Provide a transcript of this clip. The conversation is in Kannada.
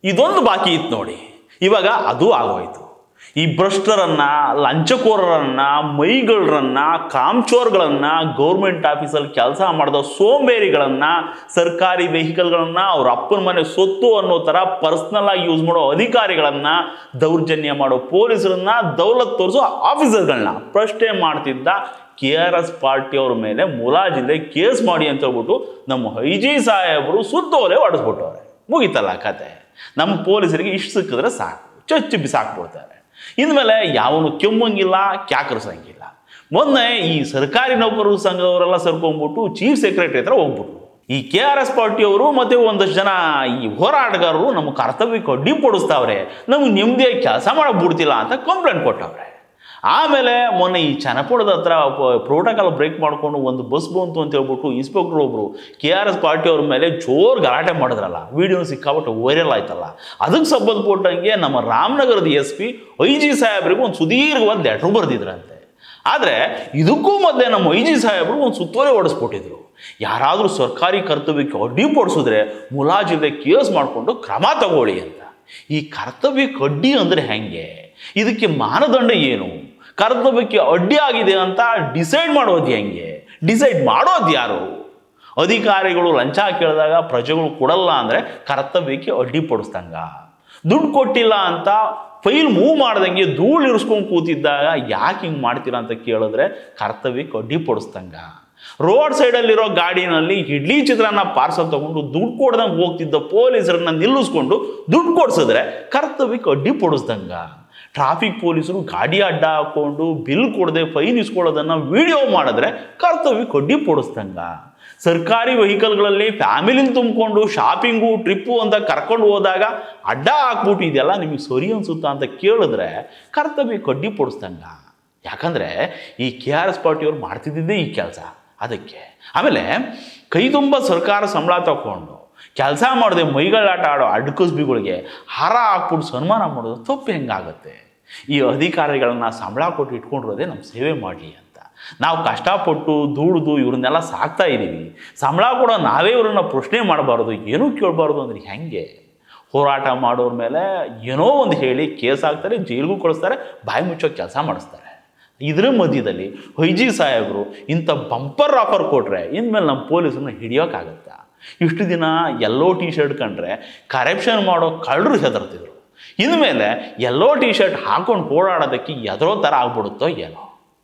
ಇದೊಂದು ಬಾಕಿ ಇತ್ತು ನೋಡಿ, ಇವಾಗ ಅದು ಆಗೋಯ್ತು. ಈ ಭ್ರಷ್ಟರನ್ನ, ಲಂಚಕೋರರನ್ನ, ಮೈಗಳರನ್ನ, ಕಾಮ್ಚೋರ್ಗಳನ್ನ, ಗೌರ್ಮೆಂಟ್ ಆಫೀಸಲ್ಲಿ ಕೆಲಸ ಮಾಡಿದ ಸೋಂಬೇರಿಗಳನ್ನ, ಸರ್ಕಾರಿ ವೆಹಿಕಲ್ಗಳನ್ನ ಅವ್ರ ಅಪ್ಪನ ಮನೆ ಸೊತ್ತು ಅನ್ನೋ ಥರ ಪರ್ಸ್ನಲ್ ಆಗಿ ಯೂಸ್ ಮಾಡೋ ಅಧಿಕಾರಿಗಳನ್ನ, ದೌರ್ಜನ್ಯ ಮಾಡೋ ಪೊಲೀಸರನ್ನ, ದೌಲತ್ ತೋರಿಸೋ ಆಫೀಸರ್ಗಳನ್ನ ಪ್ರಶ್ನೆ ಮಾಡ್ತಿದ್ದ KRS ಪಾರ್ಟಿಯವ್ರ ಮೇಲೆ ಮುಲಾಜಿಲ್ಲದೆ ಕೇಸ್ ಮಾಡಿ ಅಂತ ಹೇಳ್ಬಿಟ್ಟು ನಮ್ಮ IG ಸಾಹೇಬರು ಸುತ್ತೋಲೆ ಹೊಡೆಸ್ಬಿಟ್ಟವ್ರೆ. ಮುಗೀತಲ್ಲ ಕತೆ. ನಮ್ಮ ಪೊಲೀಸರಿಗೆ ಇಷ್ಟು ಸಿಕ್ಕಿದ್ರೆ ಸಾಕು, ಚಚ್ಚಿ ಬಿಸಾಕ್ಬಿಡ್ತಾರೆ. ಇನ್ಮೇಲೆ ಯಾವನು ಕೆಮ್ಮಂಗಿಲ್ಲ, ಕ್ಯಾಕರಿಸಂಗಿಲ್ಲ. ಮೊನ್ನೆ ಈ ಸರ್ಕಾರಿ ನೌಕರರ ಸಂಘದವರೆಲ್ಲ ಸೇರ್ಕೊಂಡ್ಬಿಟ್ಟು ಚೀಫ್ ಸೆಕ್ರೆಟರಿ ಹತ್ರ ಹೋಗ್ಬಿಟ್ರು. ಈ KRS ಪಾರ್ಟಿಯವರು ಮತ್ತೆ ಒಂದಷ್ಟು ಜನ ಈ ಹೋರಾಟಗಾರರು ನಮ್ಮ ಕರ್ತವ್ಯಕ್ಕೆ ಅಡ್ಡಿ ಪಡಿಸ್ತಾವ್ರೆ, ನಮ್ಗೆ ನೆಮ್ಮದಿಯಾಗಿ ಕೆಲಸ ಮಾಡಕ್ ಬಿಡ್ತಿಲ್ಲ ಅಂತ ಕಂಪ್ಲೇಂಟ್ ಕೊಟ್ಟವ್ರೆ. ಆಮೇಲೆ ಮೊನ್ನೆ ಈ ಚನ್ನಪಟ್ಟಣದ ಹತ್ರ ಪ್ರೋಟೋಕಾಲ್ ಬ್ರೇಕ್ ಮಾಡಿಕೊಂಡು ಒಂದು ಬಸ್ ಬಂತು ಅಂತ ಹೇಳ್ಬಿಟ್ಟು ಇನ್ಸ್ಪೆಕ್ಟರ್ ಒಬ್ರು KRS ಪಾರ್ಟಿಯವ್ರ ಮೇಲೆ ಜೋರು ಗಲಾಟೆ ಮಾಡಿದ್ರಲ್ಲ, ವಿಡಿಯೋ ಸಿಕ್ಕಾಬಿಟ್ಟು ವೈರಲ್ ಆಯ್ತಲ್ಲ. ಅದಕ್ಕೆ ಸಂಬಂಧಪಟ್ಟಂಗೆ ನಮ್ಮ ರಾಮನಗರದ SP IG ಸಾಹೇಬ್ರಿಗೆ ಒಂದು ಸುದೀರ್ಘವಾದ ಲೆಟ್ರ್ ಬರೆದಿದ್ರಂತೆ. ಆದರೆ ಇದಕ್ಕೂ ಮೊದಲೇ ನಮ್ಮ IG ಸಾಹೇಬರು ಒಂದು ಸುತ್ತೋಲೆ ಹೊಡೆಸ್ಬಿಟ್ಟಿದ್ರು. ಯಾರಾದರೂ ಸರ್ಕಾರಿ ಕರ್ತವ್ಯಕ್ಕೆ ಅಡ್ಡಿ ಪಡಿಸಿದ್ರೆ ಮುಲಾಜಿಲ್ಲದೆ ಕೇಸ್ ಮಾಡಿಕೊಂಡು ಕ್ರಮ ತಗೊಳ್ಳಿ ಅಂತ. ಈ ಕರ್ತವ್ಯಕ್ಕೆ ಅಡ್ಡಿ ಅಂದರೆ ಹೆಂಗೆ? ಇದಕ್ಕೆ ಮಾನದಂಡ ಏನು? ಕರ್ತವ್ಯಕ್ಕೆ ಅಡ್ಡಿ ಆಗಿದೆ ಅಂತ ಡಿಸೈಡ್ ಮಾಡೋದು ಹೆಂಗೆ? ಡಿಸೈಡ್ ಮಾಡೋದು ಯಾರು? ಅಧಿಕಾರಿಗಳು ಲಂಚ ಕೇಳಿದಾಗ ಪ್ರಜೆಗಳು ಕೊಡಲ್ಲ ಅಂದರೆ ಕರ್ತವ್ಯಕ್ಕೆ ಅಡ್ಡಿ ಪಡಿಸ್ದಂಗ. ದುಡ್ಡು ಕೊಟ್ಟಿಲ್ಲ ಅಂತ ಫೈಲ್ ಮೂವ್ ಮಾಡ್ದಂಗೆ ಧೂಳು ಇರಿಸ್ಕೊಂಡು ಕೂತಿದ್ದಾಗ ಯಾಕೆ ಹಿಂಗೆ ಮಾಡ್ತೀರಾ ಅಂತ ಕೇಳಿದ್ರೆ ಕರ್ತವ್ಯಕ್ಕೆ ಅಡ್ಡಿ ಪಡಿಸ್ದಂಗ. ರೋಡ್ ಸೈಡಲ್ಲಿರೋ ಗಾಡಿನಲ್ಲಿ ಇಡ್ಲಿ ಚಿತ್ರಾನ್ನ ಪಾರ್ಸಲ್ ತಗೊಂಡು ದುಡ್ಡು ಕೊಡ್ದಂಗೆ ಹೋಗ್ತಿದ್ದ ಪೊಲೀಸರನ್ನ ನಿಲ್ಲಿಸ್ಕೊಂಡು ದುಡ್ಡು ಕೊಡ್ಸಿದ್ರೆ ಕರ್ತವ್ಯಕ್ಕೆ ಅಡ್ಡಿ ಪಡಿಸ್ದಂಗ. ಟ್ರಾಫಿಕ್ ಪೊಲೀಸರು ಗಾಡಿ ಅಡ್ಡ ಹಾಕೊಂಡು ಬಿಲ್ ಕೊಡದೆ ಫೈನ್ ಇಸ್ಕೊಳ್ಳೋದನ್ನು ವಿಡಿಯೋ ಮಾಡಿದ್ರೆ ಕರ್ತವ್ಯಕ್ಕೆ ಅಡ್ಡಿ ಪಡಿಸ್ದಂಗ. ಸರ್ಕಾರಿ ವೆಹಿಕಲ್ಗಳಲ್ಲಿ ಫ್ಯಾಮಿಲಿನ ತುಂಬಿಕೊಂಡು ಶಾಪಿಂಗು ಟ್ರಿಪ್ಪು ಅಂತ ಕರ್ಕೊಂಡು ಹೋದಾಗ ಅಡ್ಡ ಹಾಕ್ಬಿಟ್ಟು ಇದೆಲ್ಲ ನಿಮಗೆ ಸರಿ ಅನ್ಸುತ್ತಾ ಅಂತ ಕೇಳಿದ್ರೆ ಕರ್ತವ್ಯಕ್ಕೆ ಅಡ್ಡಿ ಪಡಿಸ್ದಂಗ. ಯಾಕಂದರೆ ಈ KRS ಪಾರ್ಟಿಯವ್ರು ಮಾಡ್ತಿದ್ದಿದ್ದೇ ಈ ಕೆಲಸ. ಅದಕ್ಕೆ ಆಮೇಲೆ ಕೈ ತುಂಬ ಸರ್ಕಾರ ಸಂಬಳ ತಗೊಂಡು ಕೆಲಸ ಮಾಡದೆ ಮೈಗಳಾಟ ಆಡೋ ಅಡ್ಕಸ್ಬಿಗಳಿಗೆ ಹಾರ ಹಾಕ್ಬಿಟ್ಟು ಸನ್ಮಾನ ಮಾಡೋದು ತಪ್ಪು ಹೆಂಗಾಗುತ್ತೆ? ಈ ಅಧಿಕಾರಿಗಳನ್ನ ಸಂಬಳ ಕೊಟ್ಟು ಇಟ್ಕೊಂಡಿರೋದೇ ನಮ್ಮ ಸೇವೆ ಮಾಡಲಿ ಅಂತ. ನಾವು ಕಷ್ಟಪಟ್ಟು ದುಡ್ದು ಇವ್ರನ್ನೆಲ್ಲ ಸಾಕ್ತಾ ಇದ್ದೀವಿ. ಸಂಬಳ ಕೊಡೋ ನಾವೇ ಇವ್ರನ್ನ ಪ್ರಶ್ನೆ ಮಾಡಬಾರ್ದು, ಏನೂ ಕೇಳಬಾರ್ದು ಅಂದರೆ ಹೆಂಗೆ? ಹೋರಾಟ ಮಾಡೋರ ಮೇಲೆ ಏನೋ ಒಂದು ಹೇಳಿ ಕೇಸ್ ಹಾಕ್ತಾರೆ, ಜೈಲಿಗೂ ಕಳಿಸ್ತಾರೆ, ಬಾಯಿ ಮುಚ್ಚೋ ಕೆಲಸ ಮಾಡಿಸ್ತಾರೆ. ಇದರ ಮಧ್ಯದಲ್ಲಿ IG ಸಾಹೇಬರು ಇಂಥ ಬಂಪರ್ ಆಫರ್ ಕೊಟ್ಟರೆ ಇನ್ಮೇಲೆ ನಮ್ಮ ಪೊಲೀಸರನ್ನ ಹಿಡಿಯೋಕ್ಕಾಗತ್ತಾ? ಇಷ್ಟು ದಿನ ಯೆಲ್ಲೋ ಟಿ ಶರ್ಟ್ ಕಂಡ್ರೆ ಕರಪ್ಷನ್ ಮಾಡೋ ಕಳ್ಳರು ಹೆದರ್ತಿದ್ರು. ಇನ್ಮೇಲೆ ಯೆಲ್ಲೋ ಟಿ ಶರ್ಟ್ ಹಾಕೊಂಡು ಓಡಾಡೋದಕ್ಕೆ ಎದರೋ ಥರ ಆಗ್ಬಿಡುತ್ತೋ ಏನೋ.